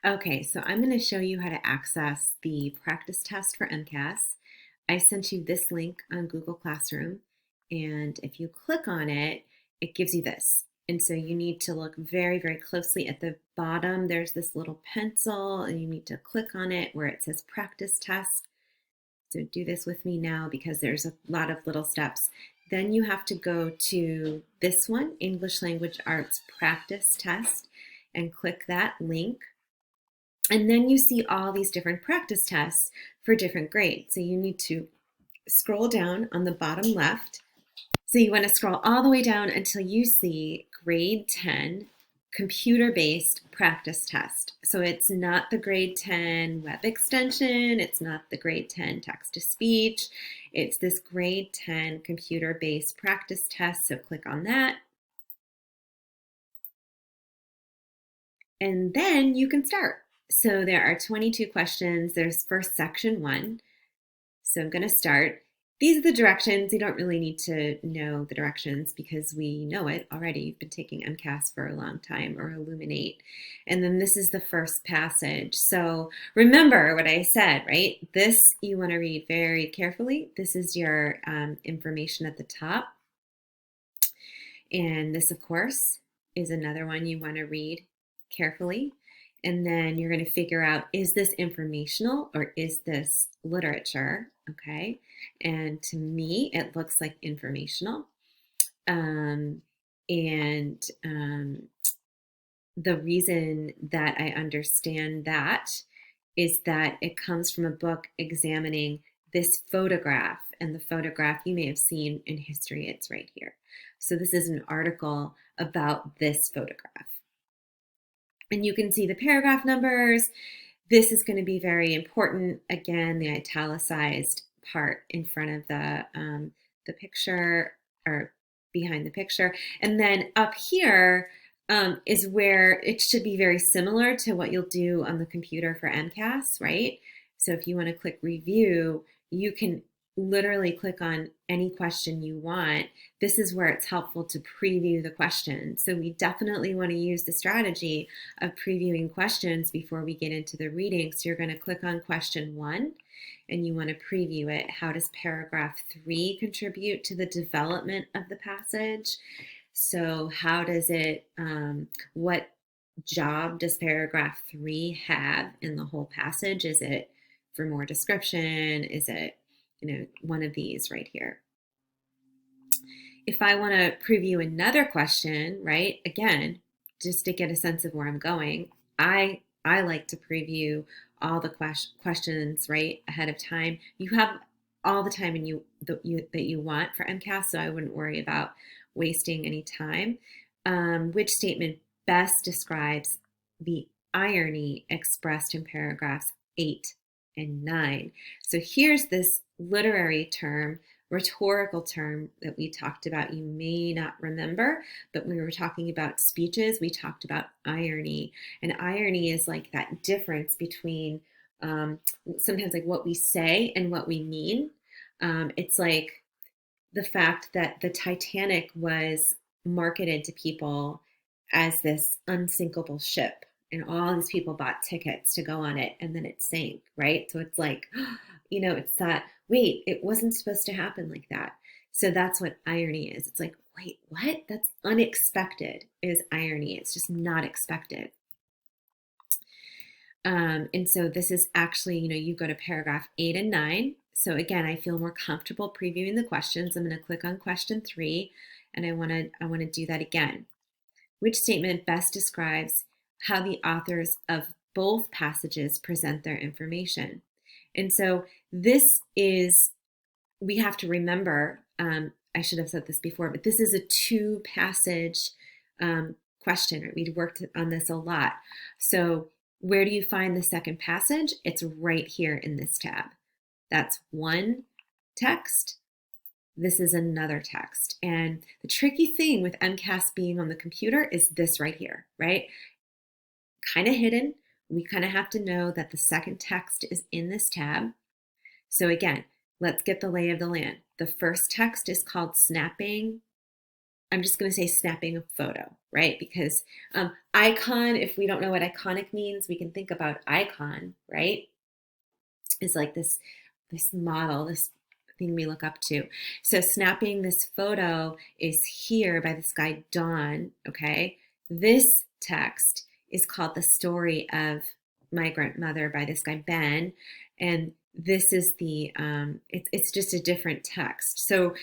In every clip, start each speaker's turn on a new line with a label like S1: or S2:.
S1: Okay, so I'm going to show you how to access the practice test for MCAS. I sent you this link on Google Classroom, and if you click on it, it gives you this. And so you need to look very, very closely at the bottom. There's this little pencil, and you need to click on it where it says practice test. So do this with me now because there's a lot of little steps. Then you have to go to this one, English Language Arts Practice Test, and click that link. And then you see all these different practice tests for different grades. So you need to scroll down on the bottom left. So you want to scroll all the way down until you see grade 10 computer-based practice test. So it's not the grade 10 web extension, it's not the grade 10 text-to-speech, it's this grade 10 computer-based practice test. So click on that. And then you can start. So there are 22 questions. There's first section 1. So I'm going to start. These are the directions. You don't really need to know the directions because we know it already. You've been taking MCAS for a long time, or Illuminate. And then this is the first passage. So remember what I said, right? This you want to read very carefully. This is your information at the top. And this, of course, is another one you want to read carefully. And then you're going to figure out, is this informational or is this literature? Okay. And to me, it looks like informational. And the reason that I understand that is that it comes from a book examining this photograph. And the photograph you may have seen in history, it's right here. So this is an article about this photograph. And you can see the paragraph numbers. This is going to be very important. Again, the italicized part in front of the picture or behind the picture. And then up here is where it should be very similar to what you'll do on the computer for MCAS, right? So if you want to click review, you can literally click on any question you want. This is where it's helpful to preview the question. So we definitely want to use the strategy of previewing questions before we get into the reading. So you're going to click on question 1 and you want to preview it. How does paragraph 3 contribute to the development of the passage? So how does it, what job does paragraph 3 have in the whole passage? Is it for more description? Is it, one of these right here? If I want to preview another question, right, again, just to get a sense of where I'm going, I like to preview all the questions right ahead of time. You have all the time that you want for MCAS, so I wouldn't worry about wasting any time. Which statement best describes the irony expressed in paragraphs 8 and 9? So here's this literary term, rhetorical term that we talked about. You may not remember, but when we were talking about speeches, we talked about irony. And irony is like that difference between sometimes like what we say and what we mean. It's like the fact that the Titanic was marketed to people as this unsinkable ship, and all these people bought tickets to go on it, and then it sank, right? So it's like, it's that, wait, it wasn't supposed to happen like that. So that's what irony is. It's like, wait, what? That's unexpected is irony. It's just not expected. And so this is actually, you go to paragraph 8 and 9. So again, I feel more comfortable previewing the questions. I'm going to click on question 3, and I want to do that again. Which statement best describes how the authors of both passages present their information? And so this is, we have to remember, I should have said this before, but this is a 2-passage question. Right? We'd worked on this a lot. So where do you find the second passage? It's right here in this tab. That's one text. This is another text. And the tricky thing with MCAS being on the computer is this right here, right? Kind of hidden. We kind of have to know that the second text is in this tab. So again, let's get the lay of the land. The first text is called Snapping I'm just going to say snapping a photo, right? Because icon, if we don't know what iconic means, we can think about icon, right? Is like this model, this thing we look up to. So snapping this photo is here by this guy, Don, okay? This text is called The Story of Migrant Mother by this guy, Ben. And this is the, it's just a different text. So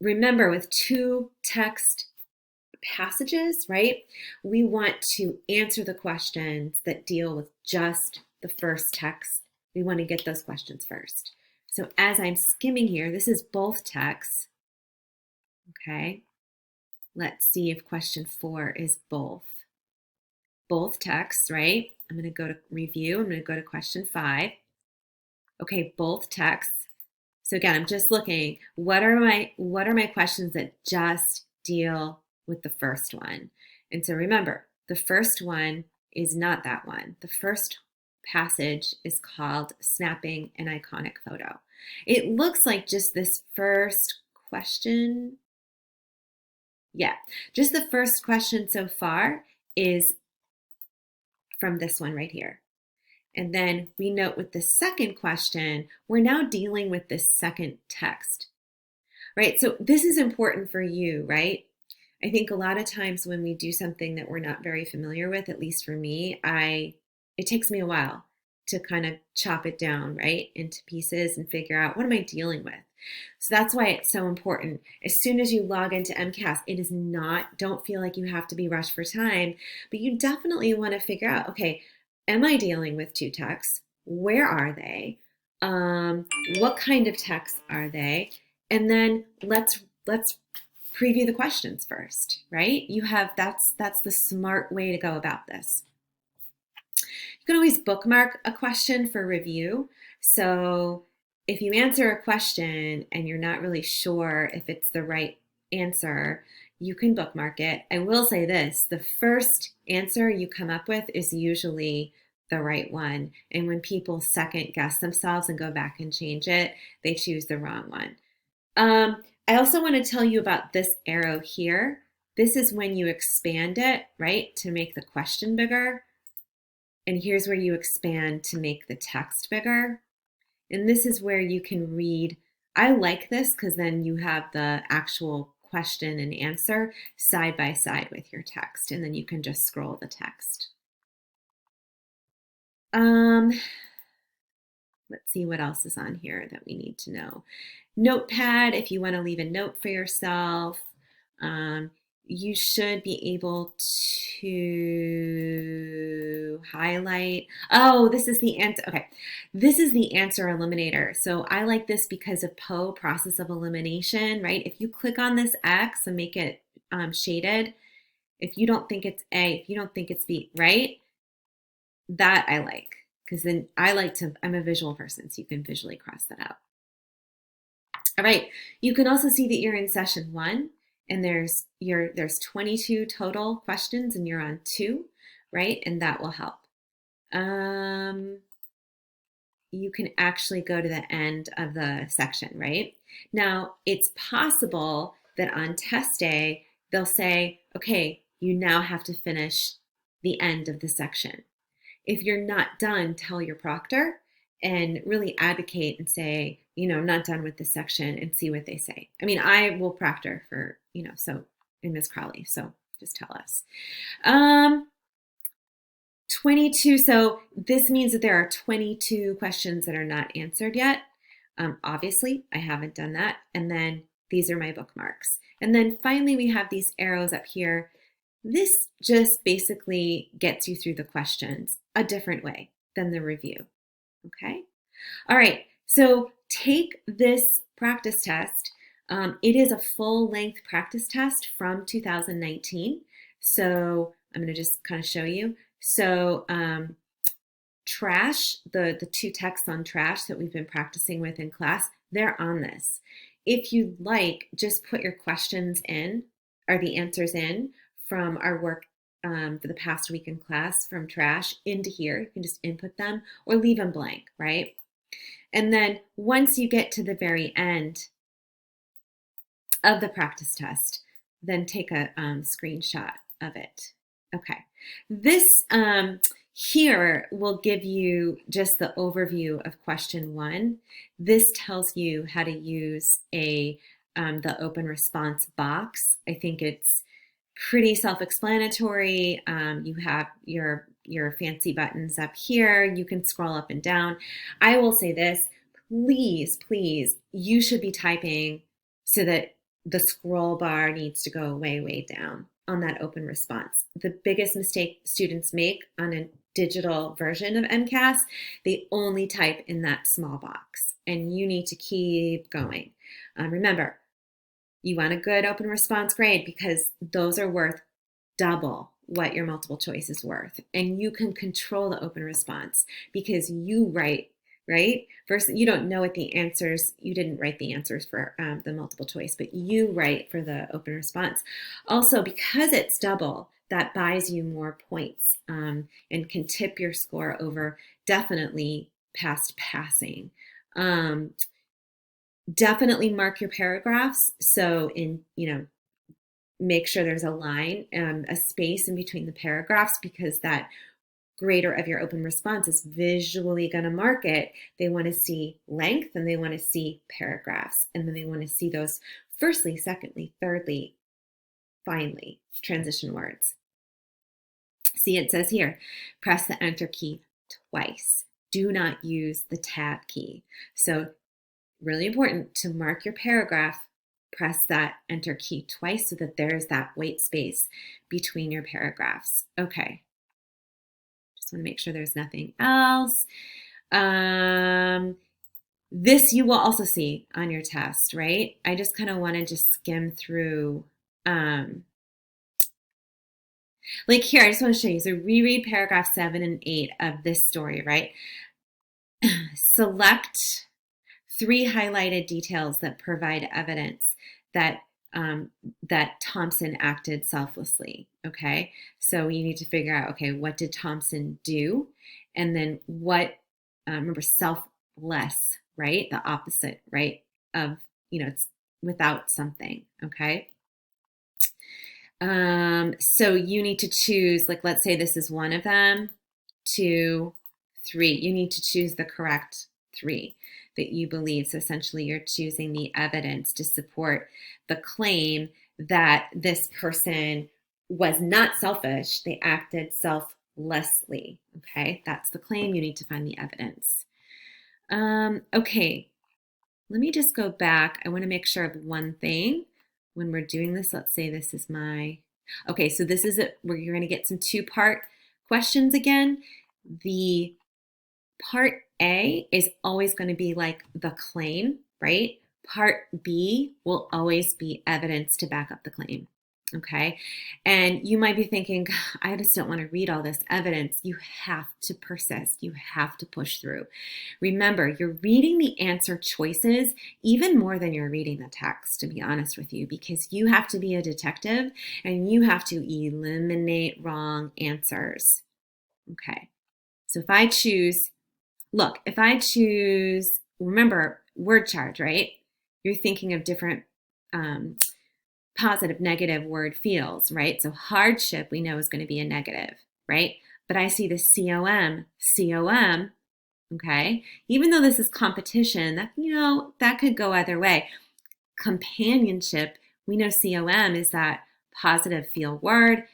S1: remember, with two text passages, right, we want to answer the questions that deal with just the first text. We want to get those questions first. So as I'm skimming here, this is both texts. Okay. Let's see if question 4 is both. Both texts, right? I'm going to go to review. I'm going to go to question 5. Okay, both texts. So again, I'm just looking, what are my questions that just deal with the first one? And so remember, the first one is not that one. The first passage is called Snapping an Iconic Photo. It looks like just this first question. Yeah, just the first question so far is from this one right here. And then we note with the second question, we're now dealing with this second text, right? So this is important for you, right? I think a lot of times when we do something that we're not very familiar with, at least for me, it takes me a while to kind of chop it down, right, into pieces and figure out what am I dealing with. So that's why it's so important. As soon as you log into MCAS, it is not, don't feel like you have to be rushed for time, but you definitely want to figure out, okay, am I dealing with two texts? Where are they? What kind of texts are they? And then let's preview the questions first, right? That's the smart way to go about this. You can always bookmark a question for review. So if you answer a question and you're not really sure if it's the right answer, you can bookmark it. I will say this, the first answer you come up with is usually the right one. And when people second guess themselves and go back and change it, they choose the wrong one. I also want to tell you about this arrow here. This is when you expand it, right, to make the question bigger. And here's where you expand to make the text bigger. And this is where you can read. I like this because then you have the actual question and answer side by side with your text, and then you can just scroll the text. Let's see what else is on here that we need to know. Notepad, if you want to leave a note for yourself, you should be able to highlight. Oh, this is the answer. Okay, this is the answer eliminator. So I like this because of PO, process of elimination, right? If you click on this X and make it shaded, if you don't think it's A, if you don't think it's B, right? That I like, because then I'm a visual person, so you can visually cross that out. All right, you can also see that you're in session 1, and there's 22 total questions, and you're on 2, right? And that will help. You can actually go to the end of the section, right? Now, it's possible that on test day, they'll say, okay, you now have to finish the end of the section. If you're not done, tell your proctor and really advocate and say, I'm not done with this section, and see what they say. I mean, I will proctor for, so in Miss Crowley, so just tell us. 22, so this means that there are 22 questions that are not answered yet. Obviously, I haven't done that. And then these are my bookmarks. And then finally, we have these arrows up here. This just basically gets you through the questions a different way than the review, okay? All right, so take this practice test. It is a full-length practice test from 2019. So I'm going to just kind of show you. So trash, the 2 texts on trash that we've been practicing with in class, they're on this. If you'd like, just put your questions in, or the answers in, from our work for the past week in class from trash into here. You can just input them or leave them blank, right? And then once you get to the very end of the practice test, then take a screenshot of it. Okay. This here will give you just the overview of question 1. This tells you how to use the open response box. I think it's pretty self-explanatory. You have your fancy buttons up here. You can scroll up and down. I will say this, please, you should be typing so that the scroll bar needs to go way down on that open response. The biggest mistake students make on a digital version of MCAS, they only type in that small box, and you need to keep going. Remember, you want a good open response grade because those are worth double what your multiple choice is worth. And you can control the open response because you write, right? First, you don't know what the answers, you didn't write the answers for the multiple choice, but you write for the open response. Also, because it's double, that buys you more points and can tip your score over definitely past passing. Definitely mark your paragraphs. So make sure there's a line, a space in between the paragraphs, because that grader of your open response is visually going to mark it. They want to see length and they want to see paragraphs. And then they want to see those firstly, secondly, thirdly, finally, transition words. See, it says here, press the enter key twice. Do not use the tab key. So really important to mark your paragraph, press that enter key twice so that there's that white space between your paragraphs. Okay. Just want to make sure there's nothing else. This you will also see on your test, right? I just kind of want to just skim through. Like here, I just want to show you. So reread paragraph 7 and 8 of this story, right? Select 3 highlighted details that provide evidence that that Thompson acted selflessly. Okay, so you need to figure out, okay, what did Thompson do, and then what? Remember, selfless, right? The opposite, right? Of it's without something. Okay. So you need to choose, like, let's say this is one of them, 2, 3. You need to choose the correct 3 that you believe. So essentially you're choosing the evidence to support the claim that this person was not selfish. They acted selflessly. Okay, that's the claim. You need to find the evidence. Okay, let me just go back. I want to make sure of one thing when we're doing this. Let's say this is okay, so this is it where you're going to get some 2-part questions again. The part A is always going to be like the claim, right? Part B will always be evidence to back up the claim, okay? And you might be thinking, I just don't want to read all this evidence. You have to persist. You have to push through. Remember, you're reading the answer choices even more than you're reading the text, to be honest with you, because you have to be a detective and you have to eliminate wrong answers, okay? So if I choose, remember, word charge, right? You're thinking of different positive, negative word feels, right? So hardship, we know, is going to be a negative, right? But I see the COM, okay? Even though this is competition, that could go either way. Companionship, we know COM is that positive feel word.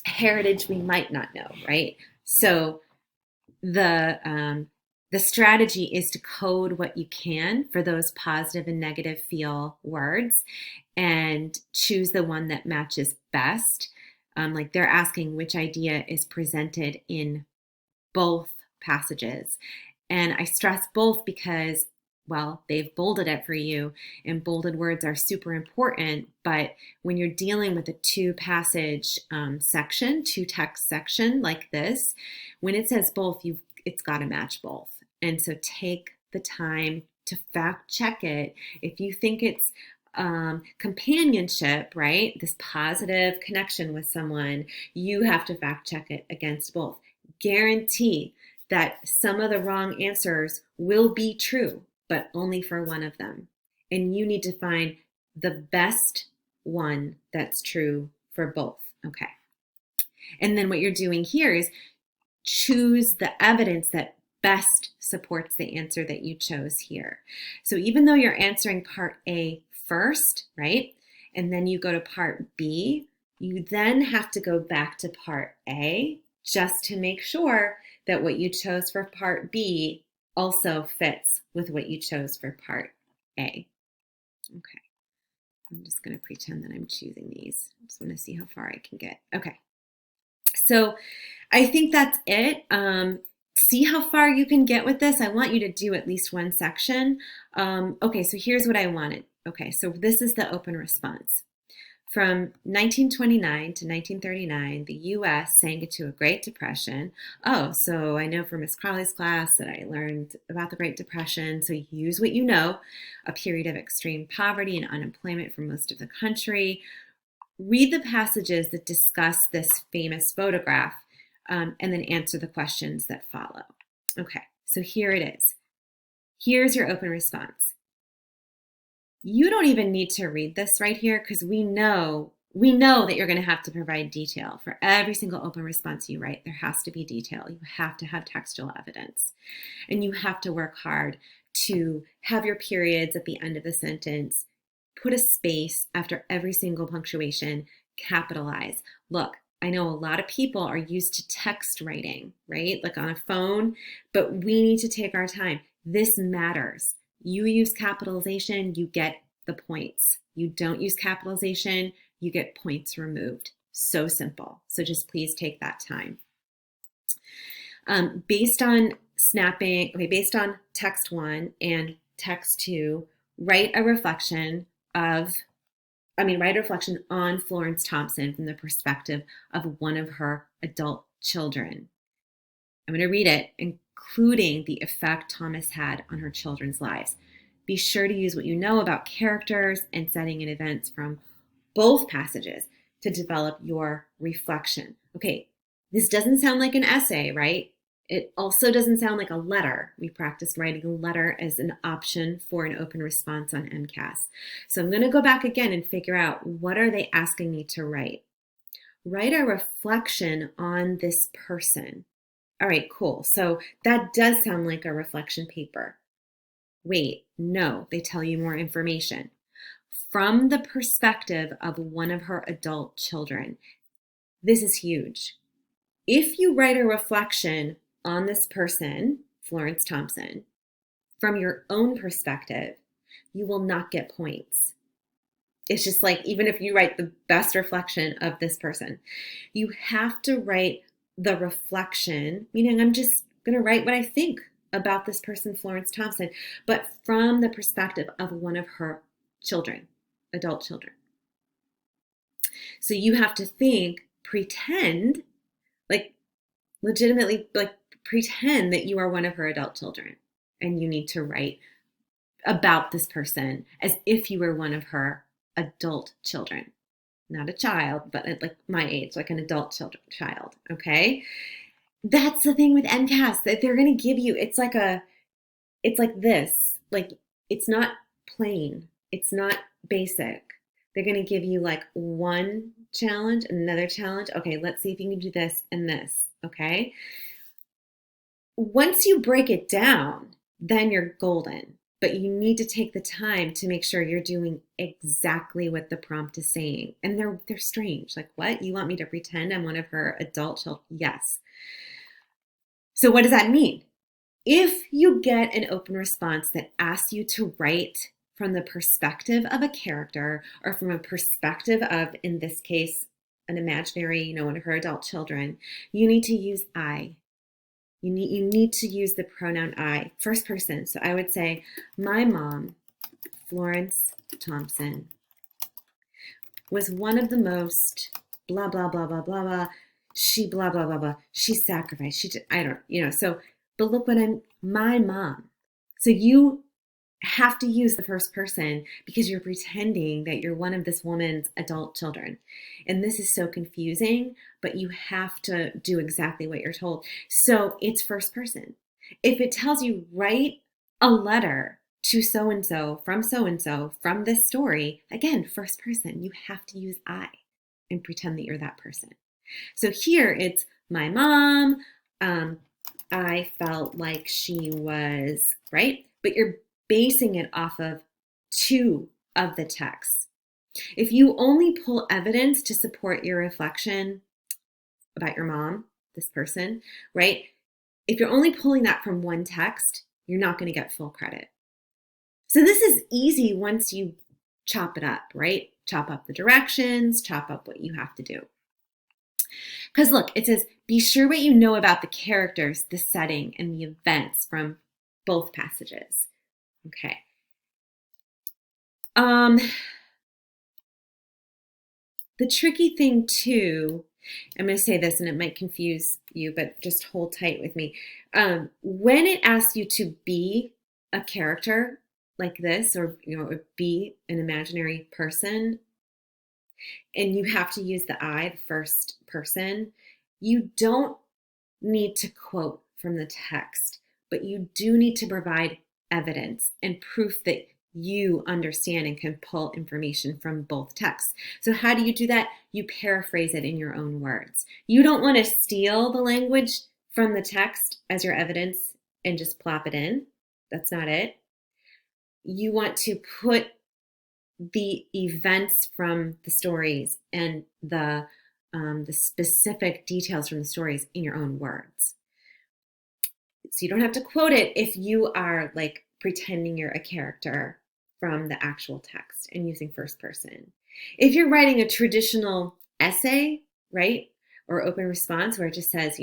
S1: Heritage, we might not know, right? So the strategy is to code what you can for those positive and negative feel words and choose the one that matches best. Like they're asking which idea is presented in both passages. And I stress both because, well, they've bolded it for you, and bolded words are super important. But when you're dealing with a 2-passage section, 2-text section like this, when it says both, it's got to match both. And so take the time to fact check it. If you think it's companionship, right, this positive connection with someone, you have to fact check it against both. Guarantee that some of the wrong answers will be true, but only for one of them. And you need to find the best one that's true for both. Okay. And then what you're doing here is choose the evidence that best supports the answer that you chose here. So even though you're answering part A first, right? And then you go to part B, you then have to go back to part A just to make sure that what you chose for part B also fits with what you chose for part A. Okay. I'm just going to pretend that I'm choosing these. I just want to see how far I can get. Okay. So I think that's it. See how far you can get with this. I want you to do at least one section. Okay, so here's what I wanted. Okay, so this is the open response. From 1929 to 1939, the U.S. sank into a Great Depression. Oh, so I know from Miss Crowley's class that I learned about the Great Depression. So use what you know, a period of extreme poverty and unemployment for most of the country. Read the passages that discuss this famous photograph and then answer the questions that follow. Okay, so here it is. Here's your open response. You don't even need to read this right here because we know that you're going to have to provide detail. For every single open response you write, there has to be detail. You have to have textual evidence. And you have to work hard to have your periods at the end of the sentence, put a space after every single punctuation, capitalize. Look, I know a lot of people are used to text writing, right? Like on a phone, but we need to take our time. This matters. You use capitalization, you get the points. You don't use capitalization, you get points removed. So simple. So just please take that time. Based on text 1 and text 2, write a reflection on Florence Thompson from the perspective of one of her adult children. I'm going to read it, including the effect Thomas had on her children's lives. Be sure to use what you know about characters and setting and events from both passages to develop your reflection. Okay, this doesn't sound like an essay, right? It also doesn't sound like a letter. We practiced writing a letter as an option for an open response on MCAS. So I'm going to go back again and figure out, what are they asking me to write? Write a reflection on this person. All right, cool. So that does sound like a reflection paper. Wait, no, they tell you more information. From the perspective of one of her adult children. This is huge. If you write a reflection on this person, Florence Thompson, from your own perspective, you will not get points. It's just like, even if you write the best reflection of this person, you have to write the reflection, meaning I'm just going to write what I think about this person, Florence Thompson, but from the perspective of one of her children, adult children. So you have to pretend, like legitimately, like pretend that you are one of her adult children, and you need to write about this person as if you were one of her adult children, not a child, but like my age, like an adult child. Okay. That's the thing with MCAS, that they're going to give you, it's like this, like, it's not plain. It's not basic. They're going to give you like one challenge, another challenge. Okay, let's see if you can do this and this. Okay. Once you break it down, then you're golden. But you need to take the time to make sure you're doing exactly what the prompt is saying. And they're strange. Like, what? You want me to pretend I'm one of her adult children? Yes. So what does that mean? If you get an open response that asks you to write from the perspective of a character, or from a perspective of, in this case, an imaginary, one of her adult children, you need to use I. You need to use the pronoun I, first person. So I would say, my mom, Florence Thompson, was one of the most blah, blah, blah, blah, blah, blah. She blah, blah, blah, blah. She sacrificed. She did, so, but look my mom. So you have to use the first person because you're pretending that you're one of this woman's adult children. And this is so confusing, but you have to do exactly what you're told. So it's first person. If it tells you write a letter to so-and-so, from this story. Again, first person, you have to use I and pretend that you're that person. So here it's my mom, I felt like she was, right? But you're basing it off of two of the texts. If you only pull evidence to support your reflection about your mom, this person, right? If you're only pulling that from one text, you're not going to get full credit. So this is easy once you chop it up, right? Chop up the directions, chop up what you have to do. Because look, it says, be sure what you know about the characters, the setting, and the events from both passages. Okay. The tricky thing too, I'm going to say this and it might confuse you, but just hold tight with me. When it asks you to be a character like this, or be an imaginary person, and you have to use the I, the first person, you don't need to quote from the text, but you do need to provide evidence and proof that you understand and can pull information from both texts. So how do you do that? You paraphrase it in your own words. You don't want to steal the language from the text as your evidence and just plop it in. That's not it. You want to put the events from the stories and the specific details from the stories in your own words. So you don't have to quote it if you are like pretending you're a character from the actual text and using first person. If you're writing a traditional essay, right, or open response where it just says,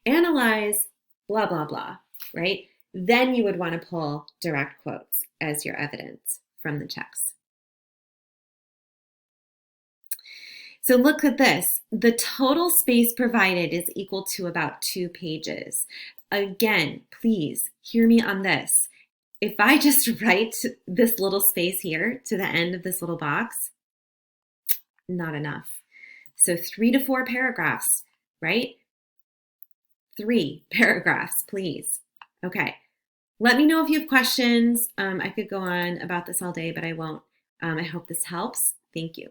S1: analyze blah, blah, blah, right, then you would want to pull direct quotes as your evidence from the text. So look at this. The total space provided is equal to about 2 pages. Again, please hear me on this. If I just write this little space here to the end of this little box, not enough. So 3 to 4 paragraphs, right? 3 paragraphs, please. Okay. Let me know if you have questions. I could go on about this all day, but I won't. I hope this helps. Thank you.